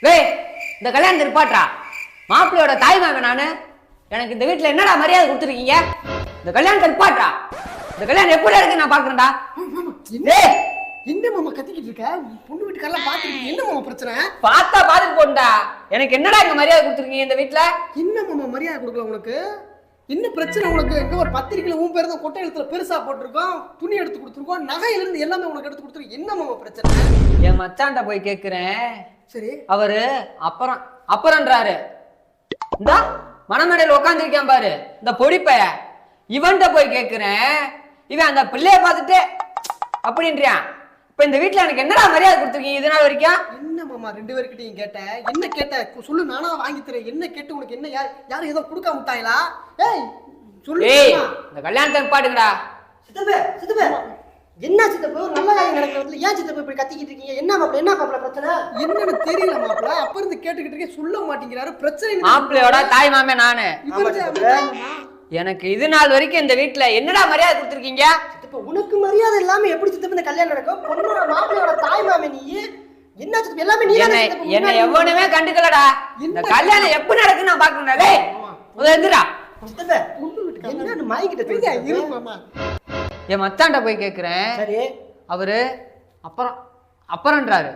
டேய் இந்த கல்யாணத்தை நிப்பாட்றா. மாப்பிள்ளையோட தாய் மாமன் நானு. எனக்கு இந்த வீட்டுல என்னடா மரியாதை கொடுத்துருக்கீங்க? இந்த கல்யாணத்தை நிப்பாட்றா. இந்த கல்யாணம் எப்படி இருக்கு நான் பாக்குறேன்டா. என்ன மாமா கத்திக்கிட்டு இருக்க? பொண்ணு வீட்டுக்காரெல்லாம் பாத்துருக்கீங்க, என்ன மாமா பிரச்சனை? பார்த்தா பாத்துட்டு போண்டா. எனக்கு என்னடா இங்க மரியாதை கொடுத்துருக்கீங்க இந்த வீட்டுல? என்ன மாமா மரியாதை கொடுக்கல உனக்கு? என்ன பிரச்சனை உனக்கு? எங்க ஒரு பத்திரிக்கையில உன் பேர் தான் கொட்டை எழுத்துல பெருசா போட்டிருக்கோம், துணி எடுத்து கொடுத்துருக்கோம், நகையில இருந்து எல்லாமே உனக்கு எடுத்து கொடுத்துருக்கோம். என்ன மாமா பிரச்சனை? என் மச்சான்ட்ட போய் கேக்குறேன். சரி, அவரு அப்புறம்ன்றாரு. இந்த மணமேடையில் உட்காந்துருக்கான் பாரு இந்த பொடிப்பைய, இவன்கிட்ட போய் கேக்குறேன். இவன் அந்த பிள்ளைய பார்த்துட்டு அப்படின்றான். இப்ப இந்த வீட்டுல எனக்கு என்னடா மரியாதை கொடுத்துருக்கீங்க இது நாள் வரைக்கும்? என்ன மாமா ரெண்டு பேர்கிட்டயும் கேட்ட? என்ன கேட்ட சொல்லு, நானா வாங்கி தரேன். என்ன கேட்டு உனக்கு என்ன? யாரும் ஏதோ கொடுக்க விட்டாங்களா? ஏய் சொல்லு. இந்த கல்யாணத்தை பாட்டுங்கடா. சித்தப்பே சித்தப்பே என்ன சித்தப்பே? ஒரு நல்ல காரியம் நடக்கிறதுல ஏன் சித்தப்பே இப்படி கத்திக்கிட்டு இருக்கீங்க? என்ன மாப்பிள்ள பிரச்சனை? என்னன்னு தெரியல மாப்பிள்ள. அப்ப இருந்து கேட்டுக்கிட்டு இருக்கேன், சொல்ல மாட்டேங்கிறாரு. பிரச்சனை மாப்பிள்ளையோட தாய் மாமே நானு. எனக்கு இது நாள் வரைக்கும் இந்த வீட்டுல என்னடா மரியாதை கொடுத்துருக்கீங்க? உனக்கு மரியாதை இல்லாம எப்படி சித்தப்ப இந்த கல்யாணம் நடக்கும்? பொண்ணோட மாப்பிள்ளையோட தாய் மாமே நீ. என்ன சித்தப்ப எல்லாமே நீ என்ன எவனுமே கண்டுக்கலடா. இந்த கல்யாணம் எப்படி நடக்குன்னு நான் பாக்குறேன். டேய் முதல்ல எந்திரா. சித்தப்ப என்னன்னு மாய்க்கிட்ட தெரியா? இரு மாமா. என் மச்சான்ட்ட போய் கேக்குறேன். சரி, அவரு அப்புறம்ன்றாரு.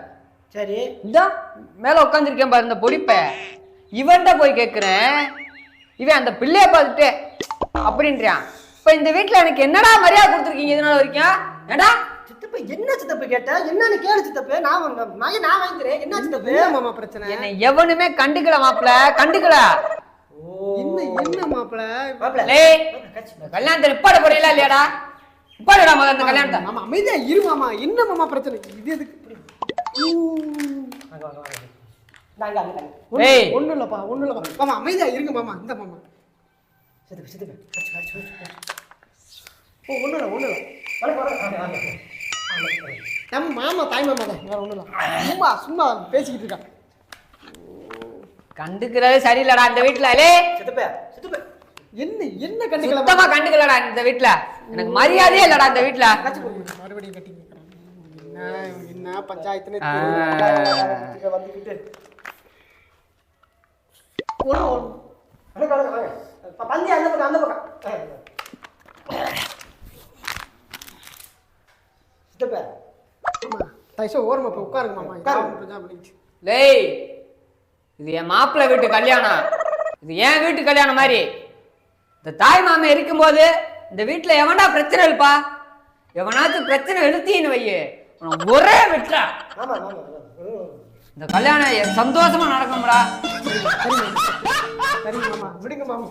சரி, இந்த மேல உட்காந்துருக்கேன் பாரு இந்த பொடிப்ப, இவன்கிட்ட போய் கேக்குறேன். இவன் அந்த பிள்ளைய பார்த்துட்டு அப்படின்றான். இப்ப இந்த வீட்டுல எனக்கு என்னடா மரியாதை கொடுத்துருக்கீங்க இது நாள் வரைக்கும்? ஏடா சித்தப்ப என்ன சித்தப்ப கேட்ட? என்னன்னு கேளு சித்தப்ப. நான் வாங்கிக்கிறேன். என்ன சித்தப்ப மாமா பிரச்சனை? என்ன எவனுமே கண்டுக்கல மாப்பிள்ள, கண்டுக்கல. என்ன மாப்பிள்ள? டேய் கல்யாணத்தை நிப்பாட போறீங்களா இல்லையாடா? நிப்பாடுடா முதல்ல இந்த கல்யாணத்தை. மாமா அமைதியா இரு மாமா. என்ன மாமா பிரச்சனை? இது எதுக்கு? ஒண்ணு இல்லப்பா. மாமா அமைதியா இருங்க மாமா. இந்த மாமா ஒண்ணு இல்ல. நம்ம மாமா தாய் மாமா தான், வேற ஒண்ணு இல்ல. சும்மா பேசிக்கிட்டு இருக்கான். கண்டுக்கிறது சரியில்லடா இந்த வீட்டுல. என்ன கண்டுக்கல? சுத்தமா கண்டுக்கலடா இந்த வீட்டுல. எனக்கு மரியாதையே இல்லடா இந்த வீட்டுல. மறுபடியும் கட்டி என்ன பஞ்சாயத்துன்னு வந்துக்கிட்டு பந்தி அந்த பக்கம் ஓரமா போய் உட்காருங்க மாமா. லேய் இது என் மாப்பிள்ளை வீட்டு கல்யாணம், இது என் வீட்டு கல்யாணம் மாதிரி. இந்த தாய் மாமன் இருக்கும்போது இந்த வீட்டுல எவன்டா பிரச்சனை இருப்பா? எவனாச்சும் பிரச்சனை எழுத்தின்னு வையே ஒரே விட்டா. இந்த கல்யாணம் சந்தோஷமா நடக்கும்டா. சரி மாமா, விடுங்க மாமா.